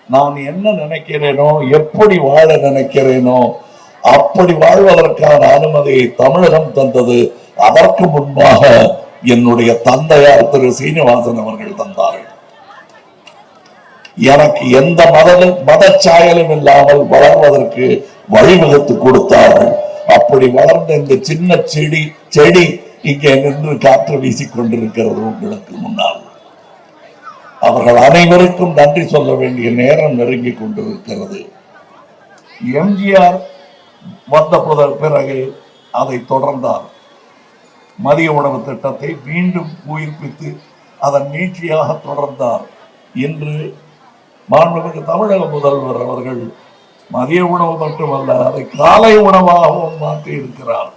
நான் என்ன நினைக்கிறேனோ, எப்படி வாழ நினைக்கிறேனோ அப்படி வாழ்வதற்கான அனுமதியை தமிழகம் தந்தது. அதற்கு முன்பாக என்னுடைய தந்தையார் திரு சீனிவாசன் அவர்கள் தந்தார்கள். எனக்கு எந்த மதச்சாயலும் இல்லாமல் வளர்வதற்கு வழிவகுத்து கொடுத்தார்கள். அப்படி வளர்ந்த இந்த சின்ன செடி இங்கே நின்று காற்று வீசிக் கொண்டிருக்கிறது உங்களுக்கு முன்னால். அவர்கள் அனைவருக்கும் நன்றி சொல்ல வேண்டிய நேரம் நெருங்கி கொண்டிருக்கிறது. எம்ஜிஆர் வந்த பிறகு அதை தொடர்ந்தார். மதிய உணவு திட்டத்தை மீண்டும் உயிர்ப்பித்து அதன் நீட்சியாக தொடர்ந்தார். இன்று மாண்புமிகு தமிழக முதல்வர் அவர்கள் மதிய உணவு மட்டுமல்ல, அதை காலை உணவாகவும் மாற்றி இருக்கிறார்.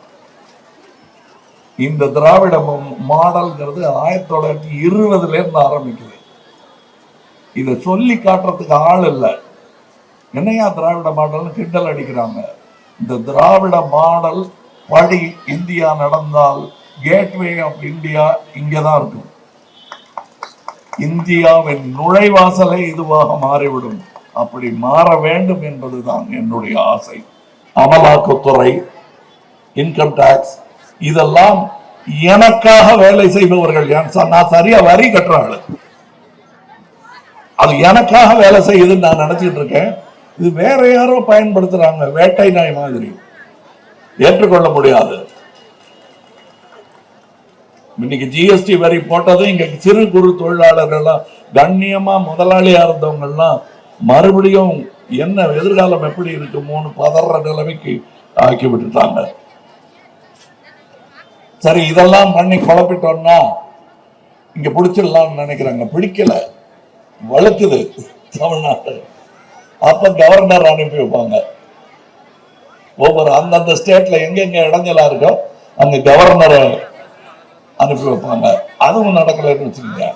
இந்த திராவிட மாடல்ங்கிறது 1920 இருந்து ஆரம்பிக்குது. இதை சொல்லி காட்டுறதுக்கு ஆள் இல்லை. என்னையா திராவிட மாடல் கிண்டல் அடிக்கிறாங்க. இந்த திராவிட மாடல் படி இந்தியா நடந்தால் கேட்வே ஆஃப் இந்தியா இங்கதான் இருக்கும். இந்தியாவின் நுழைவாசலை இதுவாக மாறிவிடும். அப்படி மாற வேண்டும் என்பதுதான் என்னுடைய ஆசை. அமலாக்கத்துறை, இன்கம் டாக்ஸ், இதெல்லாம் எனக்காக வேலை செய்பவர்கள். நான் சரியா வரி கட்டுறாள், அது எனக்காக வேலை செய்யுதுன்னு நான் நினைச்சிட்டு இருக்கேன். இது வேற யாரோ பயன்படுத்துறாங்க, வேட்டை நாய் மாதிரி. ஏற்றுக்கொள்ள முடியாது. இன்னைக்கு ஜிஎஸ்டி வரி போட்டது இங்க சிறு குறு தொழிலாளர்கள் கண்ணியமா முதலாளியா இருந்தவங்க எல்லாம் மறுபடியும் என்ன எதிர்காலம் எப்படி இருக்குமோன்னு பதற நிலைமைக்கு ஆக்கி விட்டுட்டாங்க. சரி, இதெல்லாம் பண்ணி குழப்பிட்டோம்னா இங்க பிடிச்சிடலாம்னு நினைக்கிறாங்க. பிடிக்கல, வழுக்குது தமிழ்நாடு. அப்ப கவர்னர் அனுப்பி வைப்பாங்க. ஒவ்வொரு அந்தந்த ஸ்டேட்ல எங்கெங்க இடைஞ்சலா இருக்கோ அங்க கவர்னரை அனுப்பி வைப்பாங்க. அதுவும் நடக்கலன்னு வச்சுக்கோங்க.